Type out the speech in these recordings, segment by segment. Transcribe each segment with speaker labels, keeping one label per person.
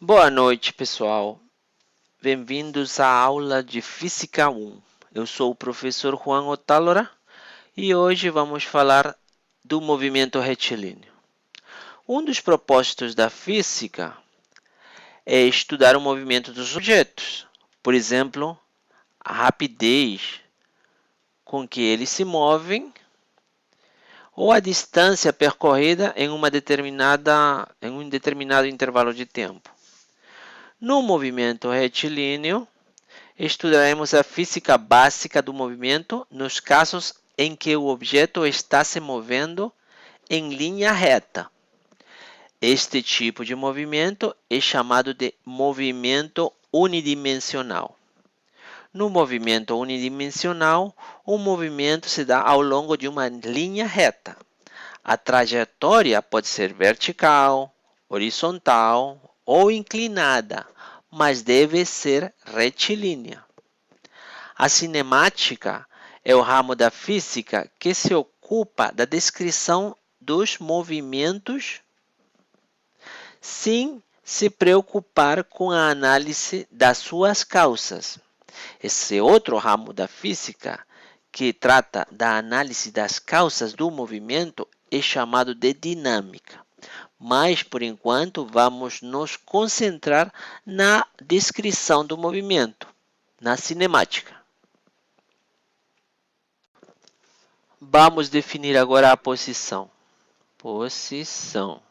Speaker 1: Boa noite, pessoal. Bem-vindos à aula de Física 1. Eu sou o professor Juan Otálora e hoje vamos falar do movimento retilíneo. Um dos propósitos da física é estudar o movimento dos objetos, por exemplo, a rapidez com que eles se movem ou a distância percorrida em um determinado intervalo de tempo. No movimento retilíneo, estudaremos a física básica do movimento nos casos em que o objeto está se movendo em linha reta. Este tipo de movimento é chamado de movimento unidimensional. No movimento unidimensional, o movimento se dá ao longo de uma linha reta. A trajetória pode ser vertical, horizontal ou inclinada, mas deve ser retilínea. A cinemática é o ramo da física que se ocupa da descrição dos movimentos sem se preocupar com a análise das suas causas. Esse outro ramo da física que trata da análise das causas do movimento é chamado de dinâmica. Mas, por enquanto, vamos nos concentrar na descrição do movimento, na cinemática. Vamos definir agora a posição. Posição.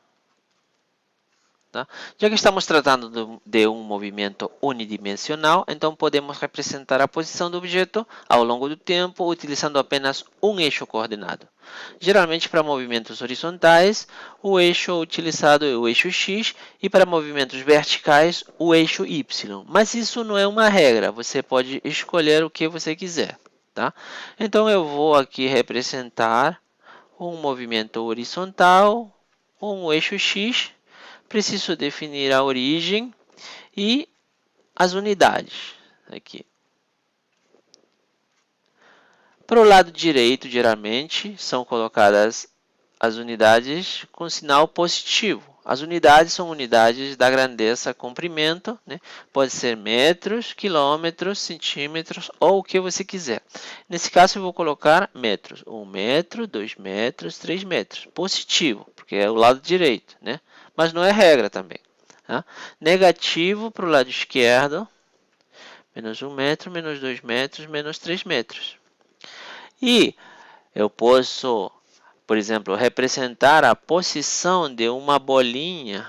Speaker 1: Tá? Já que estamos tratando de um movimento unidimensional, então podemos representar a posição do objeto ao longo do tempo utilizando apenas um eixo coordenado. Geralmente, para movimentos horizontais, o eixo utilizado é o eixo X e para movimentos verticais, o eixo Y. Mas isso não é uma regra, você pode escolher o que você quiser. Tá? Então, eu vou aqui representar um movimento horizontal, um eixo X. Preciso definir a origem e as unidades. Aqui. Para o lado direito, geralmente, são colocadas as unidades com sinal positivo. As unidades são unidades da grandeza comprimento, né? Pode ser metros, quilômetros, centímetros ou o que você quiser. Nesse caso, eu vou colocar metros. 1 metro, 2 metros, 3 metros. Positivo, porque é o lado direito, né? Mas não é regra também. Tá? Negativo para o lado esquerdo, menos 1 metro, menos 2 metros, menos 3 metros. E eu posso, por exemplo, representar a posição de uma bolinha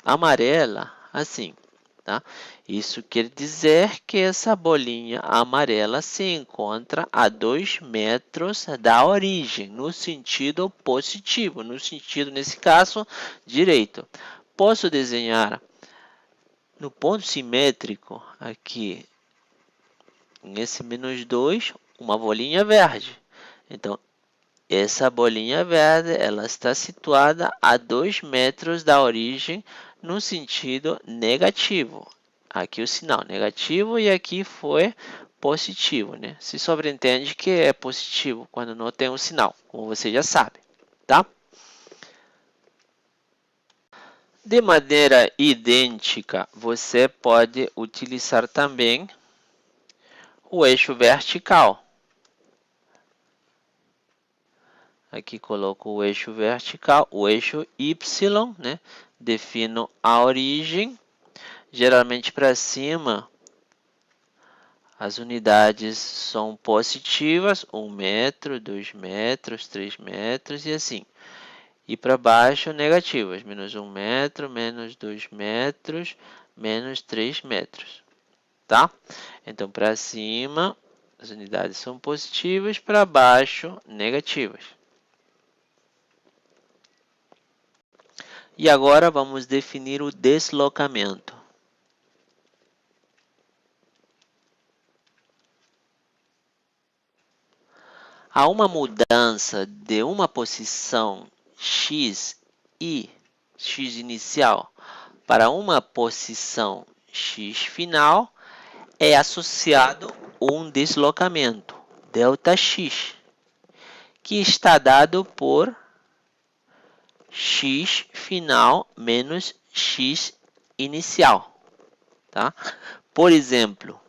Speaker 1: amarela assim. Tá? Isso quer dizer que essa bolinha amarela se encontra a 2 metros da origem, no sentido positivo, no sentido, nesse caso, direito. Posso desenhar no ponto simétrico, aqui, nesse menos 2, uma bolinha verde. Então, essa bolinha verde ela está situada a 2 metros da origem no sentido negativo. Aqui o sinal negativo e aqui foi positivo, né? Se sobreentende que é positivo quando não tem um sinal, como você já sabe, tá? De maneira idêntica, você pode utilizar também o eixo vertical. Aqui coloco o eixo vertical, o eixo Y, né? Defino a origem. Geralmente para cima, as unidades são positivas, 1 metro, 2 metros, 3 metros e assim. E para baixo, negativas, menos 1 metro, menos 2 metros, menos 3 metros. Tá? Então, para cima, as unidades são positivas, para baixo, negativas. E agora vamos definir o deslocamento. Há uma mudança de uma posição x inicial para uma posição x final é associado um deslocamento, Δx, que está dado por x final menos x inicial, tá? Por exemplo,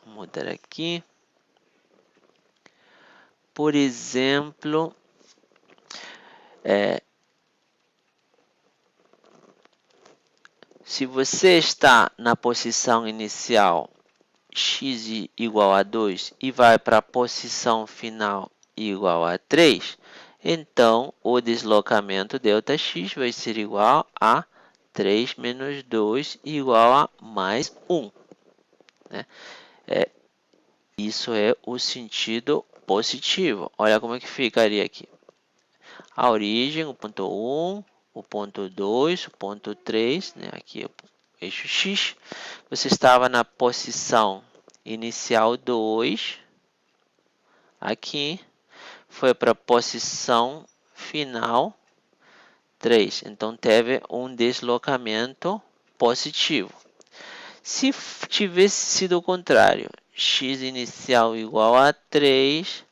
Speaker 1: vou mudar aqui. Por exemplo, se você está na posição inicial x igual a 2 e vai para a posição final igual a 3, então o deslocamento ΔX vai ser igual a 3 menos 2 igual a mais 1. Né? Isso é o sentido positivo. Olha como é que ficaria aqui. A origem, o ponto 1, o ponto 2, o ponto 3, né? Aqui é o eixo X. Você estava na posição inicial 2, aqui, foi para a posição final 3. Então, teve um deslocamento positivo. Se tivesse sido o contrário, x inicial igual a 3,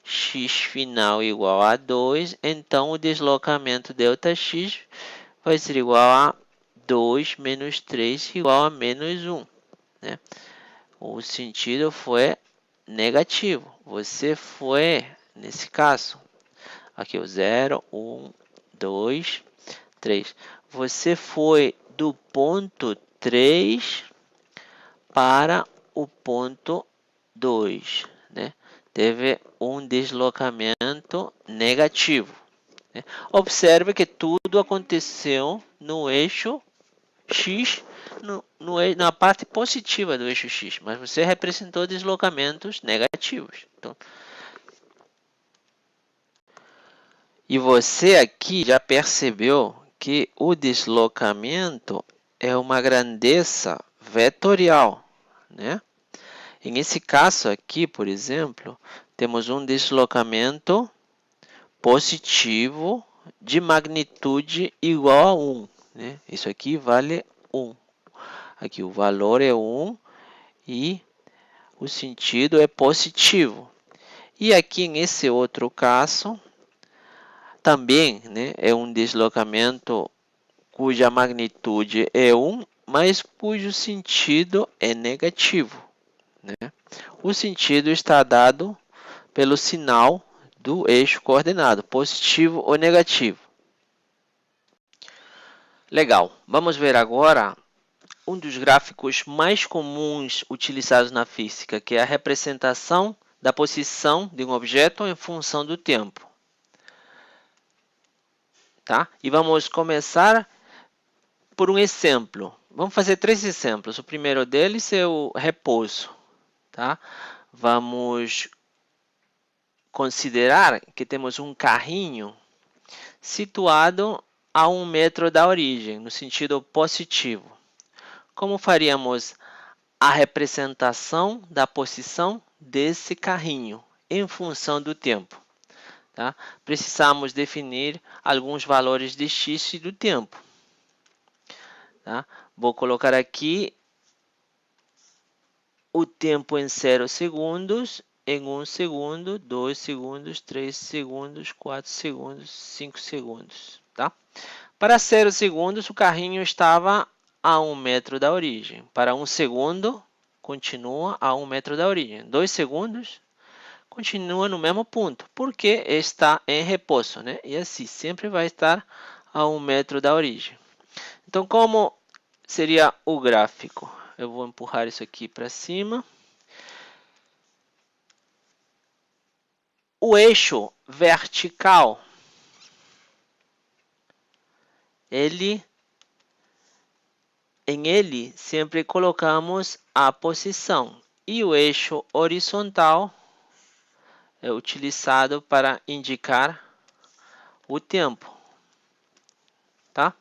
Speaker 1: x final igual a 2, então o deslocamento ΔX vai ser igual a 2 menos 3 igual a menos 1. Né? O sentido foi negativo. Você foi, nesse caso, aqui o 0, 1, 2, 3. Você foi do ponto 3 para o ponto 2, né? Teve um deslocamento negativo. Né? Observe que tudo aconteceu no eixo X, na parte positiva do eixo X, mas você representou deslocamentos negativos. Então, e você aqui já percebeu que o deslocamento é uma grandeza vetorial, né? Nesse caso aqui, por exemplo, temos um deslocamento positivo de magnitude igual a 1. Né? Isso aqui vale 1. Aqui o valor é 1 e o sentido é positivo. E aqui nesse outro caso, também, né, é um deslocamento cuja magnitude é 1, mas cujo sentido é negativo. Né? O sentido está dado pelo sinal do eixo coordenado, positivo ou negativo. Legal, vamos ver agora um dos gráficos mais comuns utilizados na física, que é a representação da posição de um objeto em função do tempo. Tá? E vamos começar por um exemplo. Vamos fazer 3 exemplos. O primeiro deles é o repouso. Tá? Vamos considerar que temos um carrinho situado a 1 metro da origem, no sentido positivo. Como faríamos a representação da posição desse carrinho em função do tempo? Tá? Precisamos definir alguns valores de x e do tempo. Tá? Vou colocar aqui o tempo em 0 segundos, em 1 segundo, 2 segundos, 3 segundos, 4 segundos, 5 segundos. Tá? Para 0 segundos, o carrinho estava a 1 metro da origem. Para 1 segundo, continua a 1 metro da origem. 2 segundos, continua no mesmo ponto, porque está em repouso, né? E assim, sempre vai estar a 1 metro da origem. Então, como seria o gráfico? Eu vou empurrar isso aqui para cima. O eixo vertical, em ele sempre colocamos a posição. E o eixo horizontal é utilizado para indicar o tempo. Tá?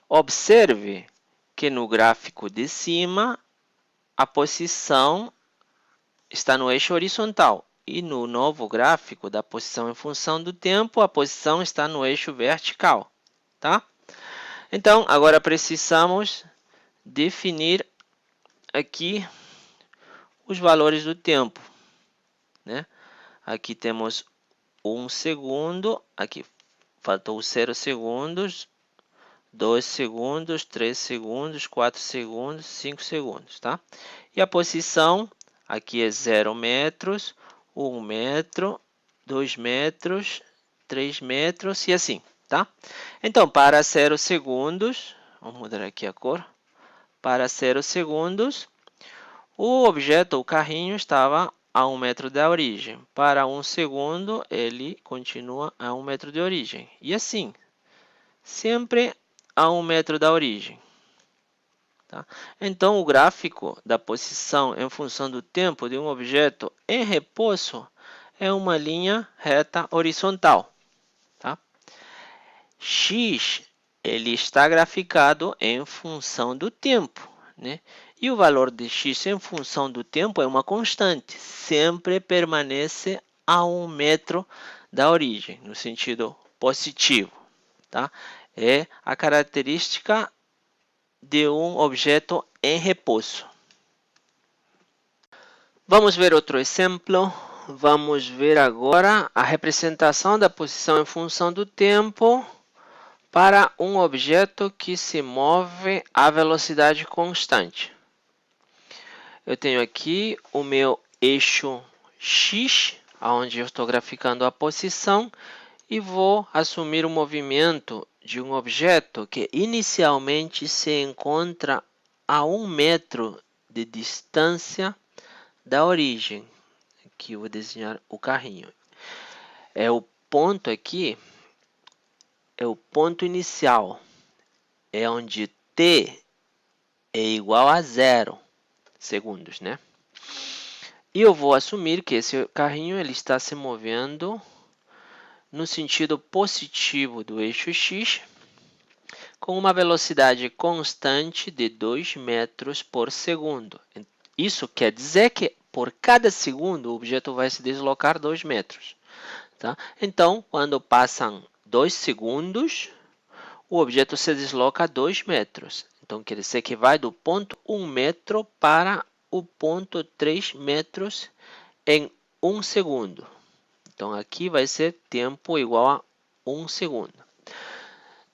Speaker 1: Observe que no gráfico de cima, a posição está no eixo horizontal. E no novo gráfico da posição em função do tempo, a posição está no eixo vertical. Tá? Então, agora precisamos definir aqui os valores do tempo. Né? Aqui temos 1 segundo, aqui faltou 0 segundos, 2 segundos, 3 segundos, 4 segundos, 5 segundos, tá? E a posição, aqui é 0 metros, 1 metro, 2 metros, 3 metros e assim, tá? Então, para 0 segundos, vamos mudar aqui a cor. Para 0 segundos, o objeto, o carrinho, estava a 1 metro da origem. Para 1 segundo, ele continua a 1 metro de origem. E assim, sempre a 1 metro da origem. Tá? Então, o gráfico da posição em função do tempo de um objeto em repouso é uma linha reta horizontal. Tá? X ele está graficado em função do tempo, né? E o valor de x em função do tempo é uma constante, sempre permanece a 1 metro da origem, no sentido positivo. Tá? É a característica de um objeto em repouso. Vamos ver outro exemplo. Vamos ver agora a representação da posição em função do tempo para um objeto que se move a velocidade constante. Eu tenho aqui o meu eixo X, onde eu estou graficando a posição, e vou assumir o movimento de um objeto que inicialmente se encontra a 1 metro de distância da origem. Aqui eu vou desenhar o carrinho. O ponto aqui é o ponto inicial, é onde t é igual a 0 segundos, né? E eu vou assumir que esse carrinho ele está se movendo no sentido positivo do eixo X, com uma velocidade constante de 2 metros por segundo. Isso quer dizer que por cada segundo o objeto vai se deslocar 2 metros. Tá? Então, quando passam 2 segundos, o objeto se desloca 2 metros. Então, quer dizer que vai do ponto 1 metro para o ponto 3 metros em 1 segundo. Então, aqui vai ser tempo igual a 1 segundo.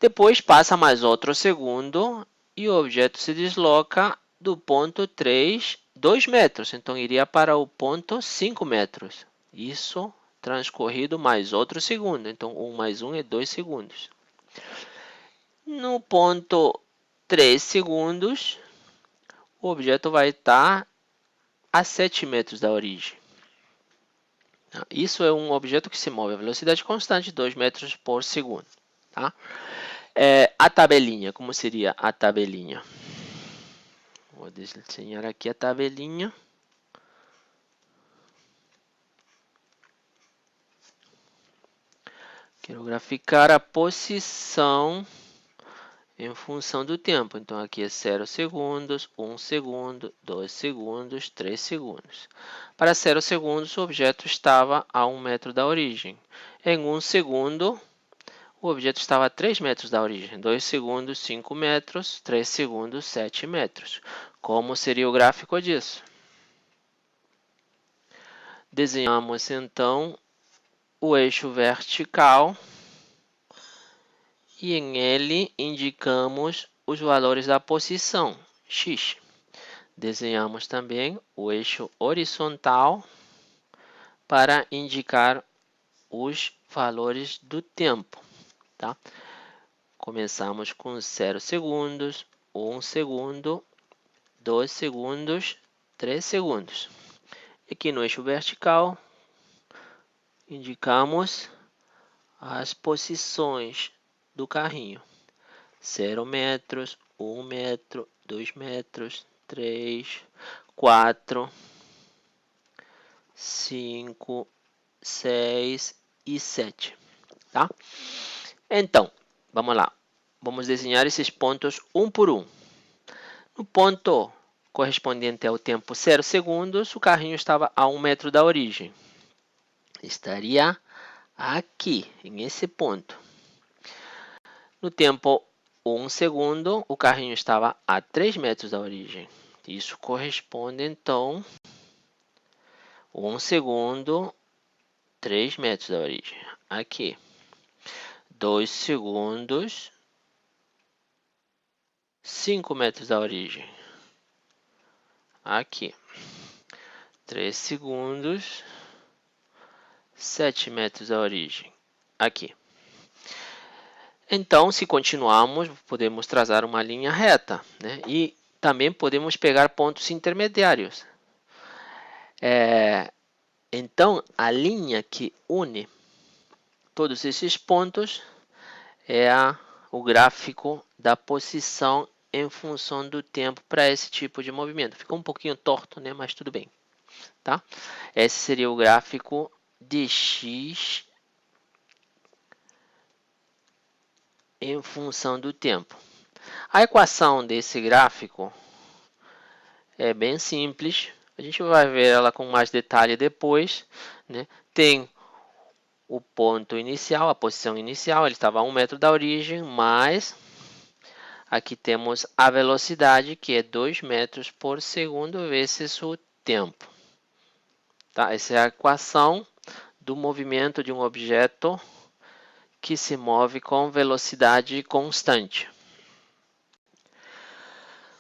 Speaker 1: Depois passa mais outro segundo e o objeto se desloca do ponto 3, 2 metros. Então, iria para o ponto 5 metros. Isso transcorrido mais outro segundo. Então, 1 mais 1 é 2 segundos. No ponto 3 segundos, o objeto vai estar a 7 metros da origem. Isso é um objeto que se move a velocidade constante, 2 metros por segundo. Tá? A tabelinha, como seria a tabelinha? Vou desenhar aqui a tabelinha. Quero graficar a posição em função do tempo. Então, aqui é 0 segundos, 1 segundo, 2 segundos, 3 segundos. Para 0 segundos, o objeto estava a 1 metro da origem. Em 1 segundo, o objeto estava a 3 metros da origem. 2 segundos, 5 metros, 3 segundos, 7 metros. Como seria o gráfico disso? Desenhamos, então, o eixo vertical e em ele indicamos os valores da posição, x. Desenhamos também o eixo horizontal para indicar os valores do tempo. Tá? Começamos com 0 segundos, 1 segundo, 2 segundos, 3 segundos. Aqui no eixo vertical, indicamos as posições do carrinho. 0 metros, 1 metro, 2 metros, 3, 4, 5, 6 e 7. Tá? Então, vamos lá. Vamos desenhar esses pontos um por um. No ponto correspondente ao tempo 0 segundos, o carrinho estava a 1 metro da origem. Estaria aqui, nesse ponto. No tempo 1 segundo, o carrinho estava a 3 metros da origem. Isso corresponde, então, 1 segundo, 3 metros da origem. Aqui. 2 segundos, 5 metros da origem. Aqui. 3 segundos. 7 metros da origem. Aqui. Então, se continuarmos, podemos traçar uma linha reta, né? E também podemos pegar pontos intermediários. Então, a linha que une todos esses pontos é o gráfico da posição em função do tempo para esse tipo de movimento. Ficou um pouquinho torto, né? Mas tudo bem. Tá? Esse seria o gráfico de x em função do tempo. A equação desse gráfico é bem simples. A gente vai ver ela com mais detalhe depois, né? Tem o ponto inicial, a posição inicial, ele estava a 1 metro da origem, mas aqui temos a velocidade, que é 2 metros por segundo vezes o tempo. Tá? Essa é a equação do movimento de um objeto que se move com velocidade constante.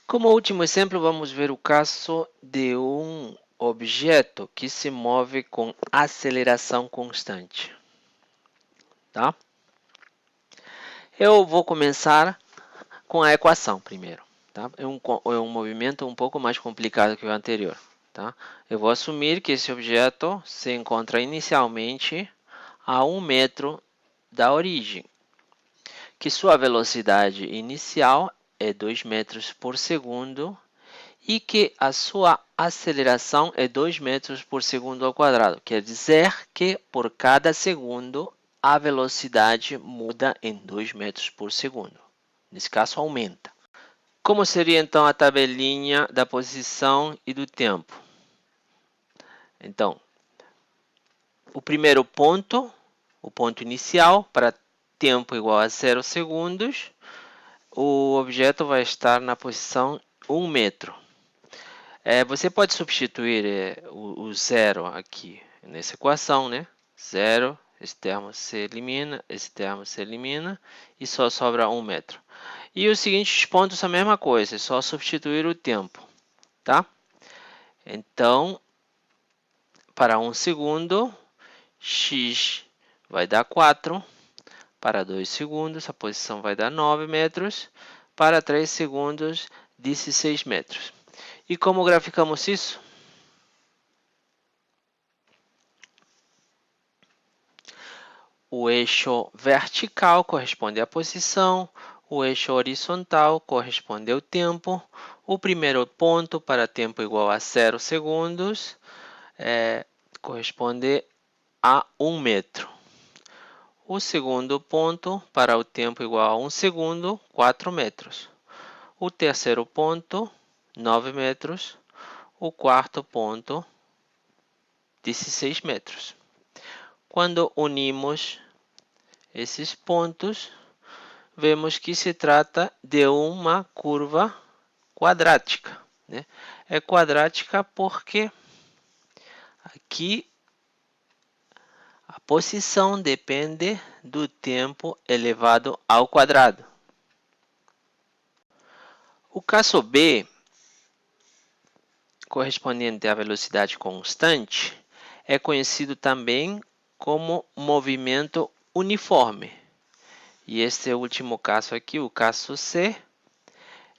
Speaker 1: Como último exemplo, vamos ver o caso de um objeto que se move com aceleração constante. Tá? Eu vou começar com a equação primeiro. Tá? É um movimento um pouco mais complicado que o anterior. Tá? Eu vou assumir que esse objeto se encontra inicialmente a 1 metro da origem, que sua velocidade inicial é 2 metros por segundo e que a sua aceleração é 2 metros por segundo ao quadrado. Quer dizer que por cada segundo a velocidade muda em 2 metros por segundo. Nesse caso, aumenta. Como seria então a tabelinha da posição e do tempo? Então, o primeiro ponto, o ponto inicial, para tempo igual a 0 segundos, o objeto vai estar na posição 1 metro. Você pode substituir o zero aqui nessa equação, né? Zero, esse termo se elimina, esse termo se elimina e só sobra 1 metro. E os seguintes pontos a mesma coisa, é só substituir o tempo, tá? Então, para 1 segundo, x vai dar 4. Para 2 segundos, a posição vai dar 9 metros. Para 3 segundos, 16 metros. E como graficamos isso? O eixo vertical corresponde à posição, o eixo horizontal corresponde ao tempo. O primeiro ponto para tempo igual a 0 segundos corresponde a 1 metro. O segundo ponto para o tempo igual a 1 segundo, 4 metros. O terceiro ponto, 9 metros. O quarto ponto, 16 metros. Quando unimos esses pontos, vemos que se trata de uma curva quadrática, né? É quadrática porque aqui a posição depende do tempo elevado ao quadrado. O caso B, correspondente à velocidade constante, é conhecido também como movimento uniforme. E este último caso aqui, o caso C,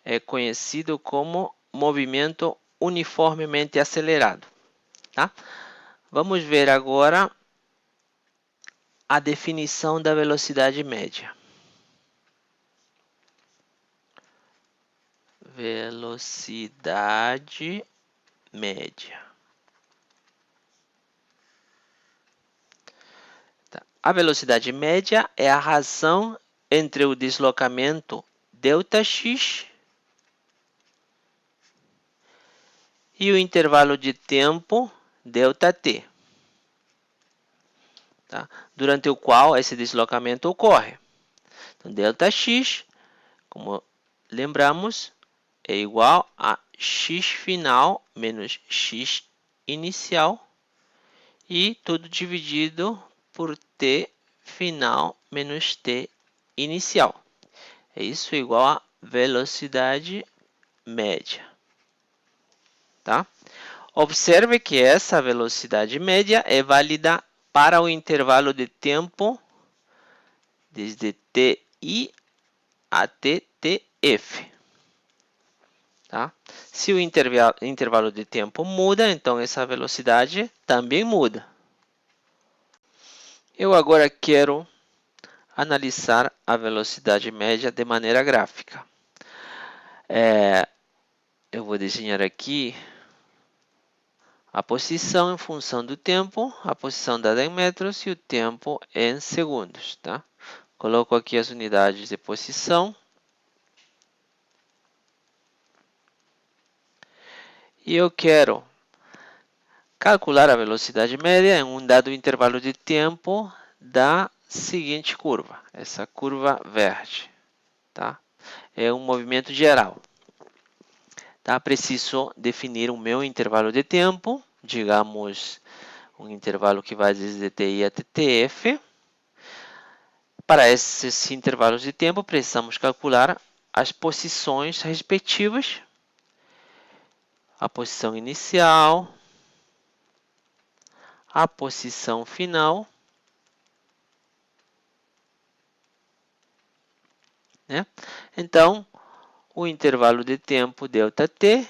Speaker 1: é conhecido como movimento uniformemente acelerado. Tá? Vamos ver agora a definição da velocidade média. Velocidade média. Tá. A velocidade média é a razão entre o deslocamento ΔX e o intervalo de tempo ΔT, tá? Durante o qual esse deslocamento ocorre. Então, ΔX, como lembramos, é igual a x final menos x inicial e tudo dividido por t final menos t inicial. É isso igual a velocidade média. Tá? Observe que essa velocidade média é válida para o intervalo de tempo desde TI até TF. Tá? Se o intervalo de tempo muda, então essa velocidade também muda. Eu agora quero analisar a velocidade média de maneira gráfica. Eu vou desenhar aqui a posição em função do tempo, a posição dada em metros e o tempo em segundos. Tá? Coloco aqui as unidades de posição. E eu quero calcular a velocidade média em um dado intervalo de tempo da seguinte curva. Essa curva verde. Tá? É um movimento geral. Tá? Preciso definir o meu intervalo de tempo. Digamos, um intervalo que vai desde TI até TF. Para esses intervalos de tempo, precisamos calcular as posições respectivas. A posição inicial, a posição final, né? Então, o intervalo de tempo ΔT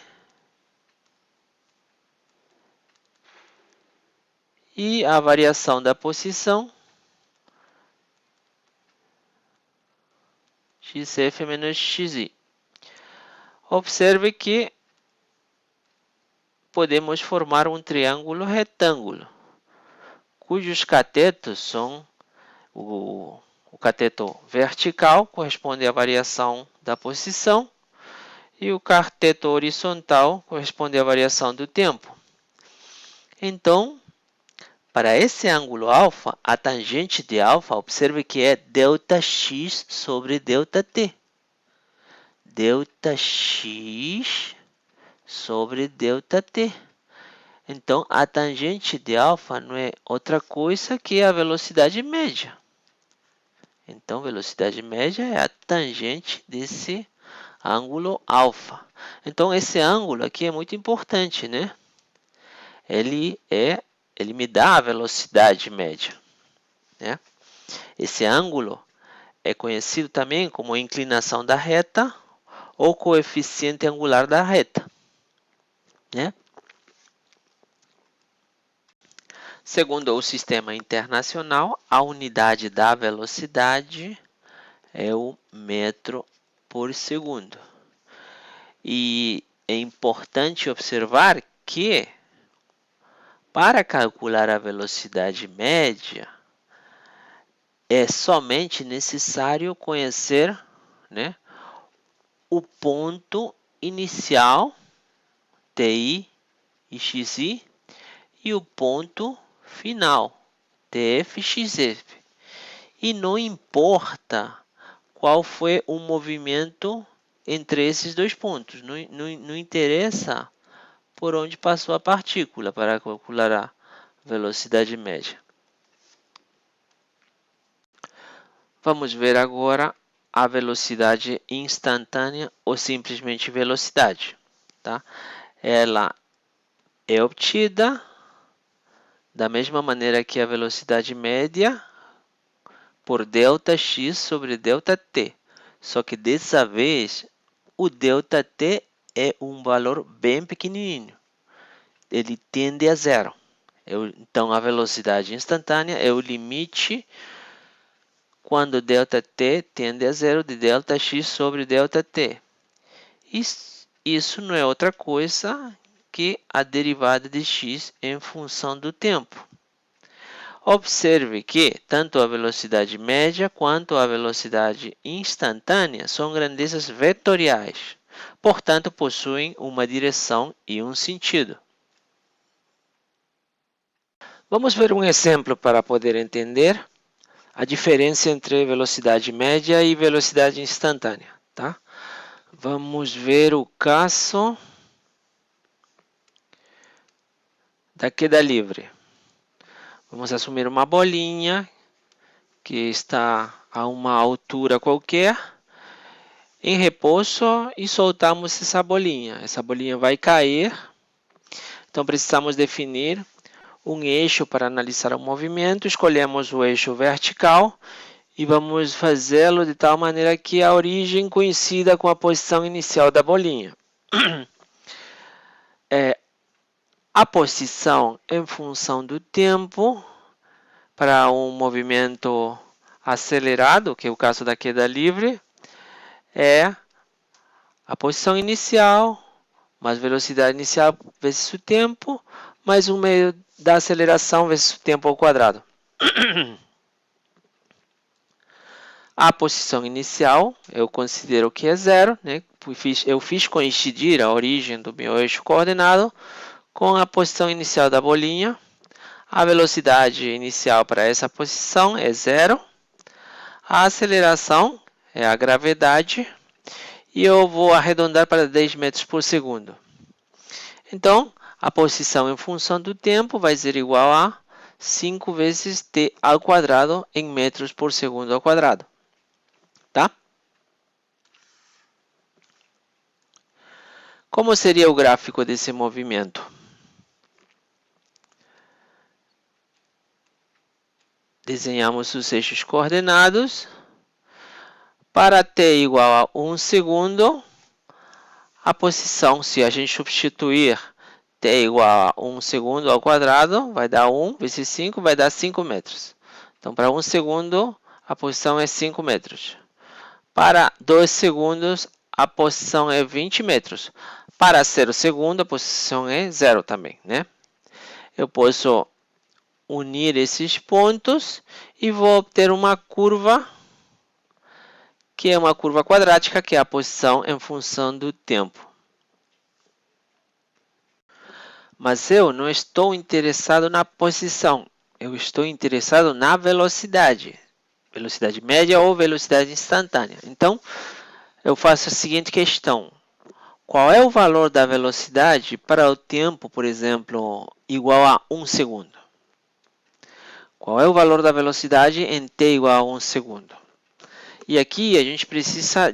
Speaker 1: e a variação da posição xf menos xi. Observe que podemos formar um triângulo retângulo, cujos catetos são o cateto vertical, corresponde à variação da posição, e o cateto horizontal corresponde à variação do tempo. Então, para esse ângulo alfa, a tangente de alfa, observe que é ΔX sobre ΔT. ΔX sobre ΔT. Então, a tangente de alfa não é outra coisa que a velocidade média. Então, velocidade média é a tangente desse ângulo alfa. Então, esse ângulo aqui é muito importante, né? Ele me dá a velocidade média, né? Esse ângulo é conhecido também como inclinação da reta ou coeficiente angular da reta, né? Segundo o sistema internacional, a unidade da velocidade é o metro por segundo. E é importante observar que, para calcular a velocidade média, é somente necessário conhecer, né, o ponto inicial, TI e XI, e o ponto final, TF e XF. E não importa qual foi o movimento entre esses dois pontos. Não interessa por onde passou a partícula para calcular a velocidade média. Vamos ver agora a velocidade instantânea ou simplesmente velocidade. Tá? Ela é obtida da mesma maneira que a velocidade média por ΔX sobre ΔT. Só que dessa vez o ΔT é um valor bem pequenininho. Ele tende a zero. Então, a velocidade instantânea é o limite quando ΔT tende a zero de ΔX sobre ΔT. Isso não é outra coisa que a derivada de x em função do tempo. Observe que tanto a velocidade média quanto a velocidade instantânea são grandezas vetoriais, portanto, possuem uma direção e um sentido. Vamos ver um exemplo para poder entender a diferença entre velocidade média e velocidade instantânea. Tá? Vamos ver o caso da queda livre. Vamos assumir uma bolinha que está a uma altura qualquer em repouso e soltamos essa bolinha. Essa bolinha vai cair. Então, precisamos definir um eixo para analisar o movimento. Escolhemos o eixo vertical e vamos fazê-lo de tal maneira que a origem coincida com a posição inicial da bolinha. A posição em função do tempo para um movimento acelerado, que é o caso da queda livre, é a posição inicial, mais velocidade inicial vezes o tempo, mais um meio da aceleração vezes o tempo ao quadrado. A posição inicial eu considero que é zero, né? Eu fiz coincidir a origem do meu eixo coordenado com a posição inicial da bolinha. A velocidade inicial para essa posição é zero. A aceleração é a gravidade. E eu vou arredondar para 10 metros por segundo. Então, a posição em função do tempo vai ser igual a 5 vezes t ao quadrado em metros por segundo ao quadrado. Tá? Como seria o gráfico desse movimento? Desenhamos os eixos coordenados. Para t igual a 1 segundo, a posição, se a gente substituir t igual a 1 segundo ao quadrado, vai dar 1 vezes 5, vai dar 5 metros. Então, para 1 segundo, a posição é 5 metros. Para 2 segundos, a posição é 20 metros. Para 0 segundo, a posição é 0 também, né? Eu posso unir esses pontos e vou obter uma curva, que é uma curva quadrática, que é a posição em função do tempo. Mas eu não estou interessado na posição, eu estou interessado na velocidade. Velocidade média ou velocidade instantânea. Então, eu faço a seguinte questão. Qual é o valor da velocidade para o tempo, por exemplo, igual a 1 segundo? Qual é o valor da velocidade em t igual a 1 segundo? E aqui a gente precisa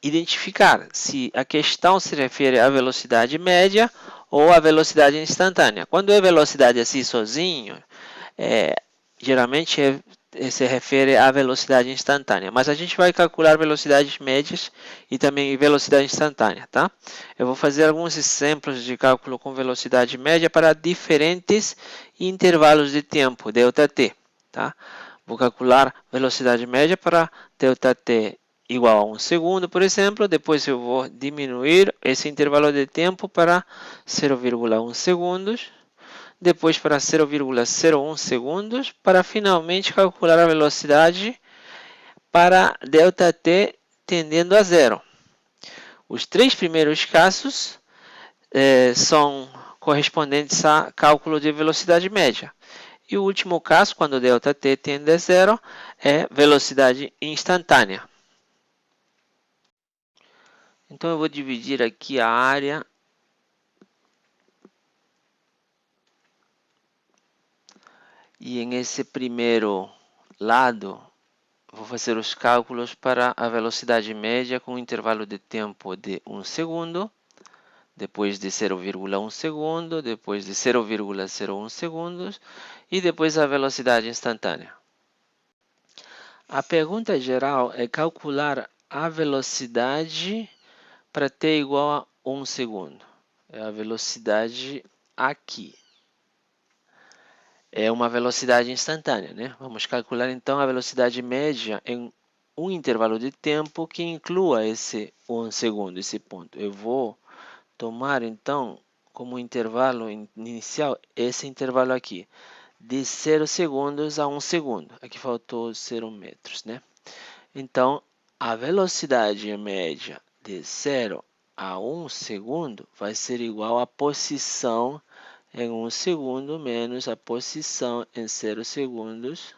Speaker 1: identificar se a questão se refere à velocidade média ou à velocidade instantânea. Quando é velocidade assim sozinho, geralmente se refere à velocidade instantânea, mas a gente vai calcular velocidades médias e também velocidade instantânea, tá? Eu vou fazer alguns exemplos de cálculo com velocidade média para diferentes intervalos de tempo, ΔT, tá? Vou calcular velocidade média para ΔT igual a 1 segundo, por exemplo, depois eu vou diminuir esse intervalo de tempo para 0,1 segundos, depois para 0,01 segundos, para finalmente calcular a velocidade para ΔT tendendo a zero. Os três primeiros casos são correspondentes a cálculo de velocidade média. E o último caso, quando ΔT tende a zero, é velocidade instantânea. Então, eu vou dividir aqui a área e em esse primeiro lado, vou fazer os cálculos para a velocidade média com um intervalo de tempo de 1 segundo, depois de 0,1 segundo, depois de 0,01 segundos e depois a velocidade instantânea. A pergunta geral é calcular a velocidade para t igual a 1 segundo. É a velocidade aqui. É uma velocidade instantânea, né? Vamos calcular então a velocidade média em um intervalo de tempo que inclua esse 1 segundo, esse ponto. Eu vou tomar então como intervalo inicial esse intervalo aqui, de 0 segundos a 1 segundo. Aqui faltou 0 metros, né? Então, a velocidade média de 0 a 1 segundo vai ser igual à posição em 1 segundo menos a posição em 0 segundos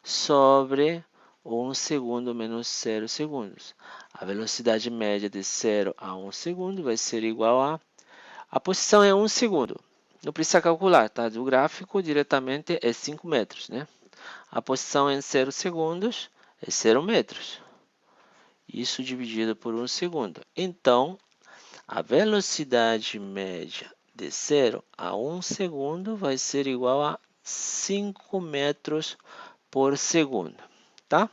Speaker 1: sobre 1 segundo menos 0 segundos. A velocidade média de 0 a 1 segundo vai ser igual a posição em 1 segundo. Não precisa calcular, tá? Do gráfico diretamente é 5 metros, né? A posição em 0 segundos é 0 metros. Isso dividido por 1 segundo. Então, a velocidade média de 0 a 1 segundo vai ser igual a 5 metros por segundo, tá?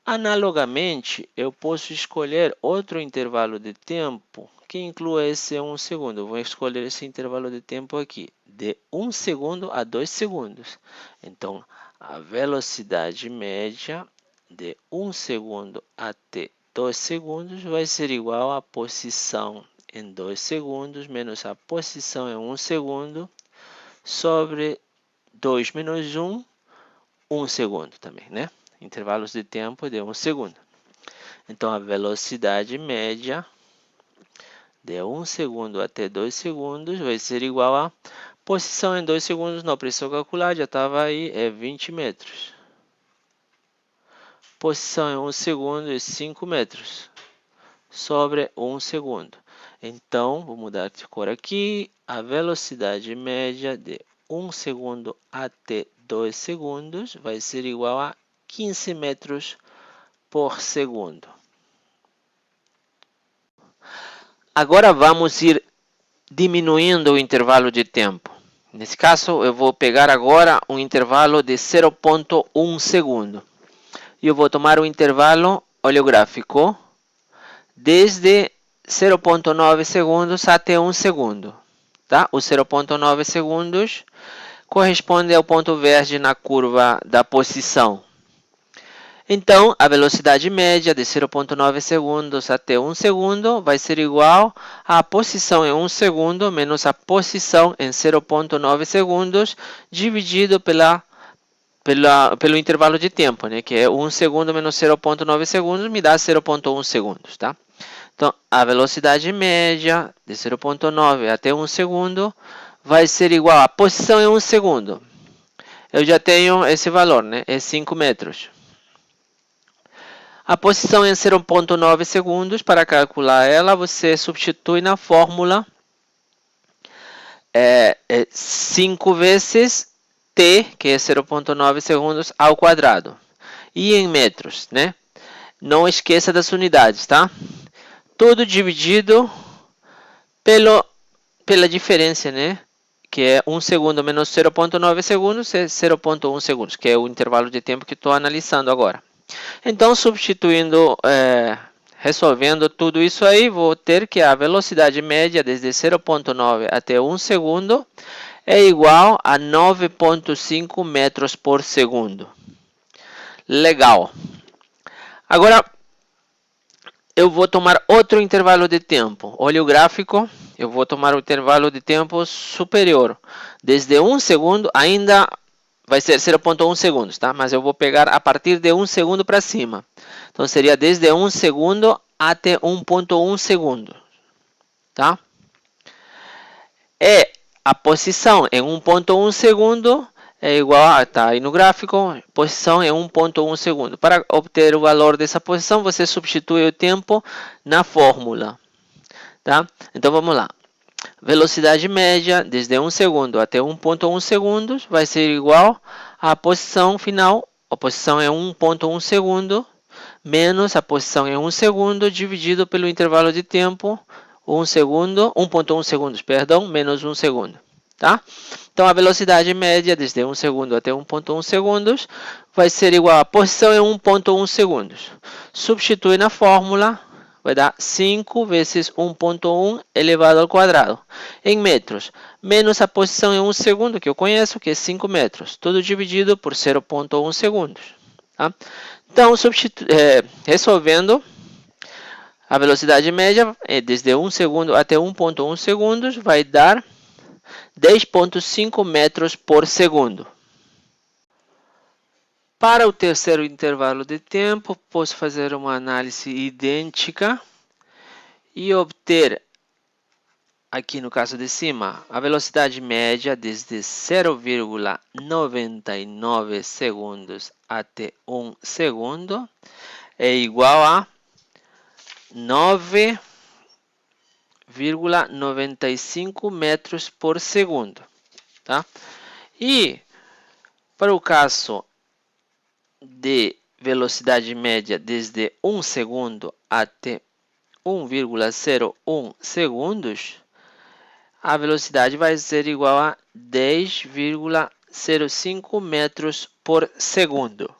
Speaker 1: Analogamente, eu posso escolher outro intervalo de tempo que inclua esse 1 segundo. Eu vou escolher esse intervalo de tempo aqui, de 1 segundo a 2 segundos. Então, a velocidade média de 1 segundo até 2 segundos vai ser igual à posição em 2 segundos menos a posição em 1 segundo sobre 2 menos 1, 1 segundo também, né? Intervalos de tempo de 1 segundo. Então, a velocidade média de 1 segundo até 2 segundos vai ser igual a posição em 2 segundos, não precisou calcular, já estava aí, é 20 metros. Posição em 1 segundo é 5 metros sobre 1 segundo. Então, vou mudar de cor aqui, a velocidade média de 1 segundo até 2 segundos vai ser igual a 15 metros por segundo. Agora vamos ir diminuindo o intervalo de tempo. Nesse caso, eu vou pegar agora um intervalo de 0,1 segundo. E eu vou tomar o intervalo oleográfico desde 0,9 segundos até 1 segundo. Tá? Os 0,9 segundos corresponde ao ponto verde na curva da posição. Então, a velocidade média de 0,9 segundos até 1 segundo vai ser igual à posição em 1 segundo menos a posição em 0,9 segundos dividido pelo intervalo de tempo, né? Que é 1 segundo menos 0,9 segundos me dá 0,1 segundos. Tá? Então, a velocidade média de 0,9 até 1 segundo vai ser igual à posição em 1 segundo. Eu já tenho esse valor, né? É 5 metros. A posição em 0,9 segundos, para calcular ela, você substitui na fórmula 5 vezes t, que é 0,9 segundos, ao quadrado. E em metros, né? Não esqueça das unidades, tá? Tudo dividido pela diferença, né? Que é 1 segundo menos 0,9 segundos é 0,1 segundos, que é o intervalo de tempo que estou analisando agora. Então, resolvendo tudo isso aí, vou ter que a velocidade média desde 0,9 até 1 segundo é igual a 9,5 metros por segundo. Legal. Agora, eu vou tomar outro intervalo de tempo. Olha o gráfico, eu vou tomar o intervalo de tempo superior. Desde 1 segundo ainda vai ser 0,1 segundos, tá? Mas eu vou pegar a partir de 1 segundo para cima. Então, seria desde 1 segundo até 1,1 segundo, tá? E a posição em 1,1 segundo é igual a, tá aí no gráfico, posição em 1,1 segundo. Para obter o valor dessa posição, você substitui o tempo na fórmula, tá? Então, vamos lá. Velocidade média desde 1 segundo até 1,1 segundos vai ser igual à posição final, a posição é 1,1 segundo, menos a posição em 1 segundo, dividido pelo intervalo de tempo, 1 segundo, 1,1 segundos, perdão, menos 1 segundo. Tá? Então, a velocidade média desde 1 segundo até 1,1 segundos vai ser igual à posição em 1,1 segundos. Substitui na fórmula, vai dar 5 vezes 1,1 elevado ao quadrado. Em metros, menos a posição em 1 segundo, que eu conheço, que é 5 metros. Tudo dividido por 0,1 segundos. Tá? Então, resolvendo, a velocidade média é desde 1 segundo até 1,1 segundos, vai dar 10,5 metros por segundo. Para o terceiro intervalo de tempo, posso fazer uma análise idêntica e obter, aqui no caso de cima, a velocidade média desde 0,99 segundos até 1 segundo é igual a 9,95 metros por segundo. Tá? E para o caso de velocidade média desde 1 segundo até 1,01 segundos, a velocidade vai ser igual a 10,05 metros por segundo.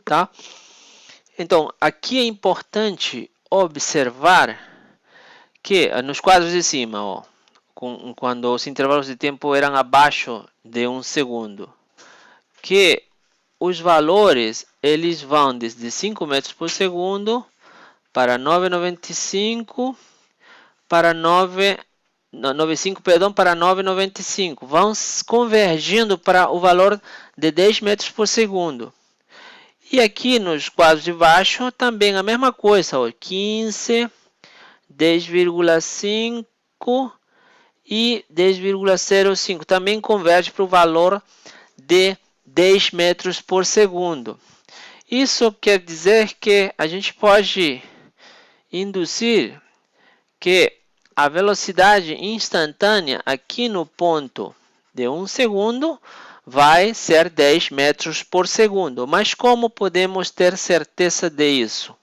Speaker 1: Tá? Então, aqui é importante observar que nos quadros de cima, ó, quando os intervalos de tempo eram abaixo de 1 segundo, que os valores eles vão desde 5 metros por segundo para 9,95 para 9,95, perdão, para 9,95. Vão convergindo para o valor de 10 metros por segundo. E aqui nos quadros de baixo também a mesma coisa, ó, 15, 10,5 e 10,05. Também converge para o valor de 10 metros por segundo. Isso quer dizer que a gente pode induzir que a velocidade instantânea aqui no ponto de 1 segundo vai ser 10 metros por segundo. Mas como podemos ter certeza disso?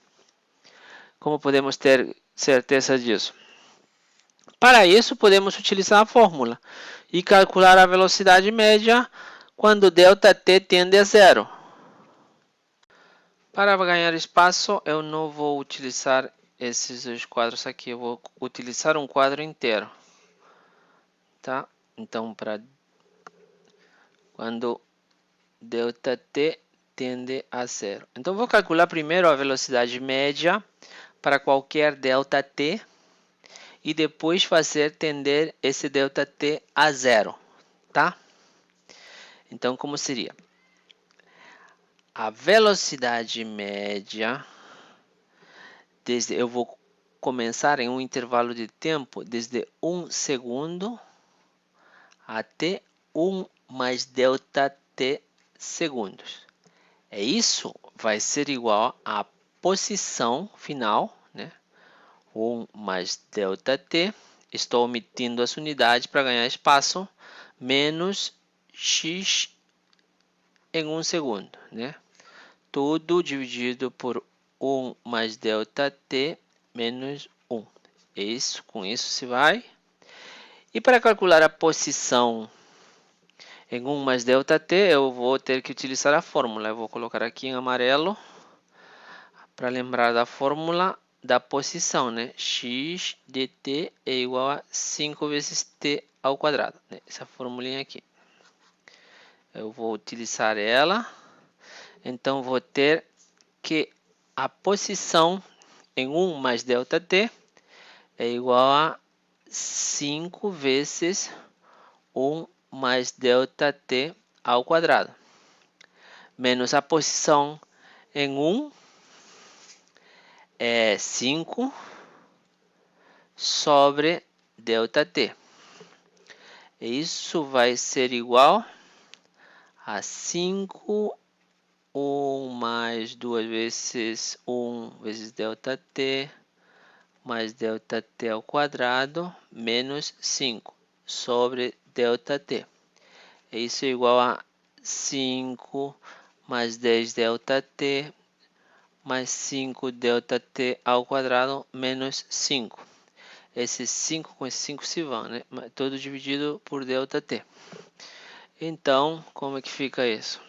Speaker 1: Como podemos ter certeza disso? Para isso, podemos utilizar a fórmula e calcular a velocidade média quando ΔT tende a zero. Para ganhar espaço, eu não vou utilizar esses dois quadros aqui, eu vou utilizar um quadro inteiro. Tá? Então, para quando ΔT tende a zero. Então, vou calcular primeiro a velocidade média para qualquer ΔT e depois fazer tender esse ΔT a zero. Tá? Então, como seria? A velocidade média, eu vou começar em um intervalo de tempo desde 1 segundo até 1 mais ΔT segundos. Isso vai ser igual à posição final, né? 1 mais ΔT, estou omitindo as unidades para ganhar espaço, menos x em 1 segundo, né? Tudo dividido por 1 mais ΔT menos 1. Com isso se vai. E para calcular a posição em 1 mais ΔT, eu vou ter que utilizar a fórmula. Eu vou colocar aqui em amarelo para lembrar da fórmula da posição, né? X de t é igual a 5 vezes t ao quadrado, né? Essa formulinha aqui. Eu vou utilizar ela. Então, vou ter que a posição em 1 mais ΔT é igual a 5 vezes 1 mais ΔT ao quadrado. Menos a posição em 1 é 5 sobre ΔT. Isso vai ser igual a 5 1 mais 2 vezes 1 vezes ΔT mais ΔT ao quadrado menos 5 sobre ΔT. Isso é igual a 5 mais 10 ΔT mais 5 ΔT ao quadrado menos 5. Esse 5 com esse 5 se vão, né? Todo dividido por ΔT. Então, como é que fica isso?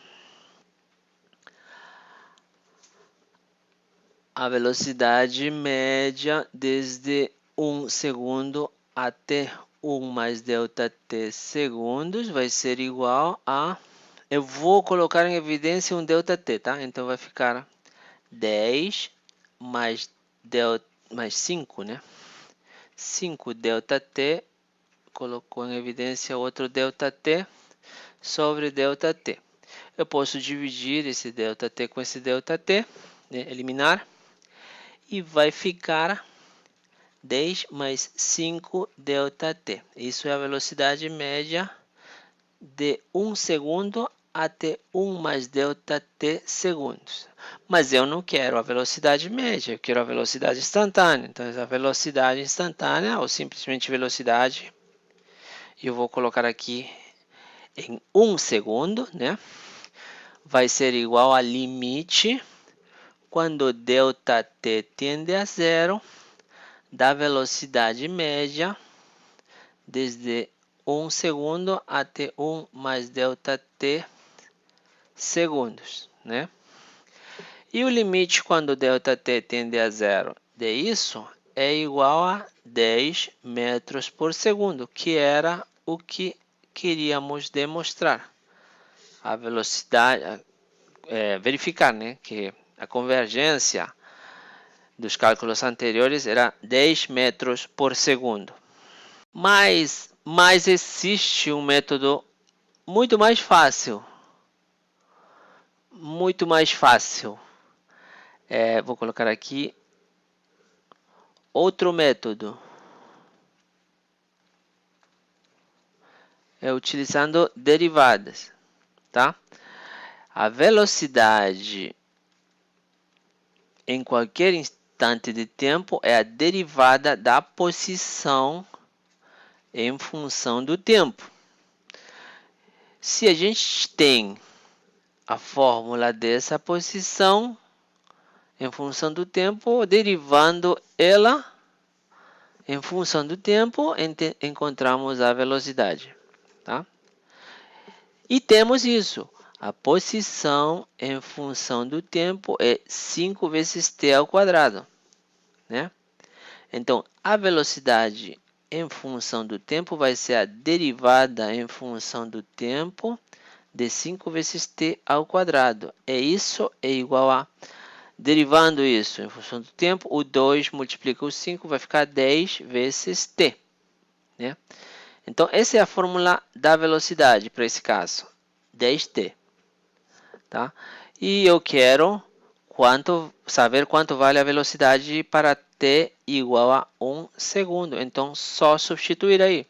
Speaker 1: A velocidade média desde 1 segundo até 1 mais ΔT segundos vai ser igual a... Eu vou colocar em evidência um ΔT, tá? Então vai ficar 10 mais 5, né? 5 ΔT, colocou em evidência outro ΔT sobre ΔT. Eu posso dividir esse ΔT com esse ΔT, né? Eliminar. E vai ficar 10 mais 5 ΔT. Isso é a velocidade média de 1 segundo até 1 mais ΔT segundos. Mas eu não quero a velocidade média, eu quero a velocidade instantânea. Então, a velocidade instantânea, ou simplesmente velocidade, eu vou colocar aqui em 1 segundo, né? vai ser igual a limite quando ΔT tende a zero da velocidade média desde 1 segundo até 1 mais ΔT segundos, né? E o limite quando ΔT tende a zero disso é igual a 10 metros por segundo, que era o que queríamos demonstrar. A velocidade, verificar, né, que a convergência dos cálculos anteriores era 10 metros por segundo. Mas existe um método muito mais fácil. Muito mais fácil. Vou colocar aqui outro método. Utilizando derivadas, tá? A velocidade em qualquer instante de tempo é a derivada da posição em função do tempo. Se a gente tem a fórmula dessa posição em função do tempo, derivando ela em função do tempo, encontramos a velocidade, tá? E temos isso. A posição em função do tempo é 5 vezes t ao quadrado, né? Então, a velocidade em função do tempo vai ser a derivada em função do tempo de 5 vezes t ao quadrado. Isso é igual a, derivando isso em função do tempo, o 2 multiplica o 5, vai ficar 10 vezes t, né? Então, essa é a fórmula da velocidade para esse caso, 10t. Tá? E eu quero saber quanto vale a velocidade para t igual a 1 segundo. Então, só substituir aí.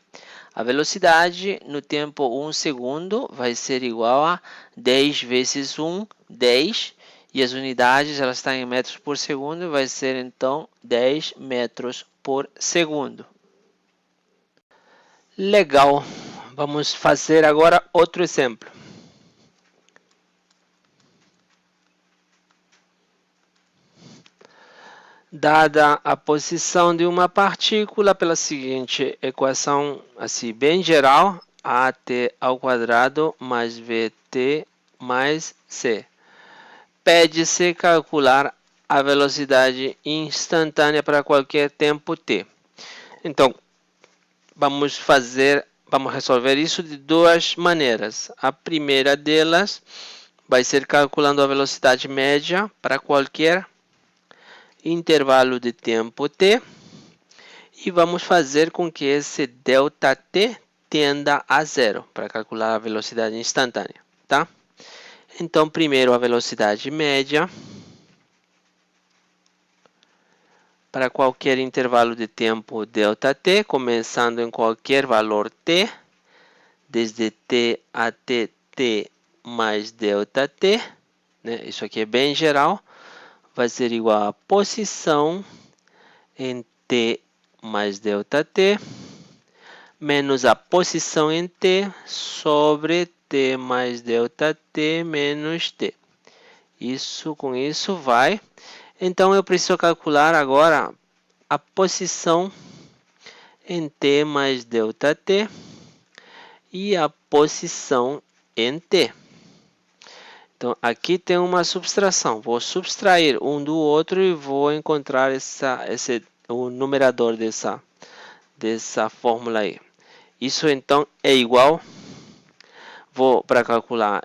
Speaker 1: A velocidade no tempo 1 segundo vai ser igual a 10 vezes 1, 10. E as unidades, elas estão em metros por segundo, vai ser então 10 metros por segundo.
Speaker 2: Legal. Vamos fazer agora outro exemplo. Dada a posição de uma partícula pela seguinte equação, assim, bem geral, AT ao quadrado mais VT mais C. Pede-se calcular a velocidade instantânea para qualquer tempo t. Então, vamos resolver isso de duas maneiras. A primeira delas vai ser calculando a velocidade média para qualquer intervalo de tempo t, e vamos fazer com que esse ΔT tenda a zero para calcular a velocidade instantânea, tá? Então, primeiro a velocidade média para qualquer intervalo de tempo ΔT, começando em qualquer valor t, desde t até t mais ΔT, né? Isso aqui é bem geral. Vai ser igual a posição em t mais ΔT menos a posição em t sobre t mais ΔT menos t. Com isso vai. Então, eu preciso calcular agora a posição em t mais ΔT e a posição em t. Então, aqui tem uma subtração. Vou subtrair um do outro e vou encontrar o numerador dessa fórmula aí. Isso, então, é igual. Para calcular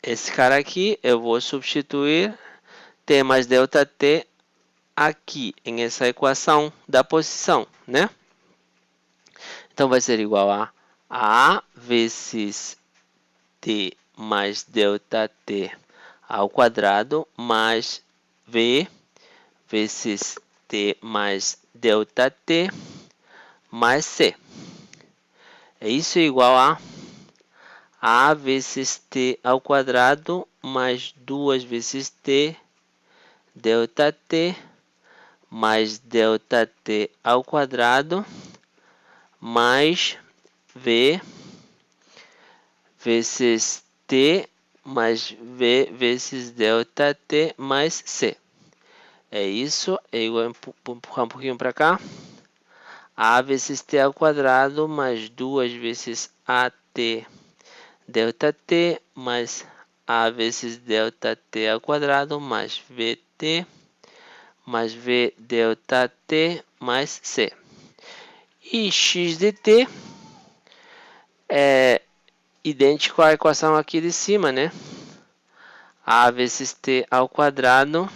Speaker 2: esse cara aqui, eu vou substituir t mais ΔT aqui, em essa equação da posição, né? Então, vai ser igual a A vezes t mais ΔT ao quadrado mais V vezes t mais ΔT mais C. Isso é igual a A vezes t ao quadrado mais 2 vezes t ΔT mais ΔT ao quadrado mais V vezes t mais V vezes ΔT mais C. É isso, é igual a empurrar um pouquinho para cá. A vezes T ao quadrado mais 2 vezes AT ΔT mais A vezes ΔT ao quadrado mais VT mais V ΔT mais C. E x de t é idêntico à equação aqui de cima, né? A vezes t ao quadrado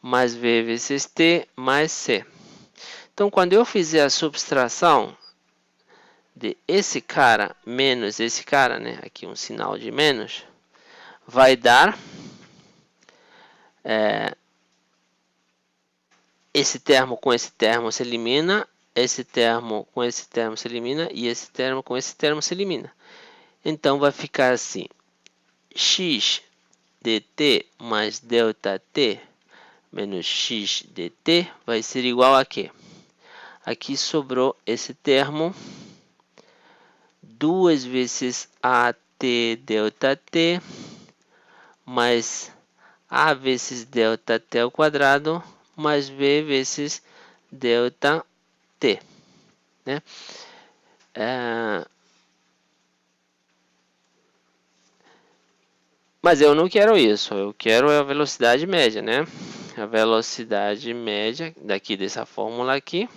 Speaker 2: mais v vezes t mais c. Então, quando eu fizer a subtração de esse cara menos esse cara, né? Aqui um sinal de menos, vai dar esse termo com esse termo se elimina, esse termo com esse termo se elimina e esse termo com esse termo se elimina. Então, vai ficar assim, x dt mais ΔT menos x dt vai ser igual a quê? Aqui sobrou esse termo, 2 vezes AT ΔT mais A vezes ΔT ao quadrado mais V vezes ΔT, né? Mas eu não quero isso, eu quero a velocidade média, né? A velocidade média daqui dessa fórmula aqui,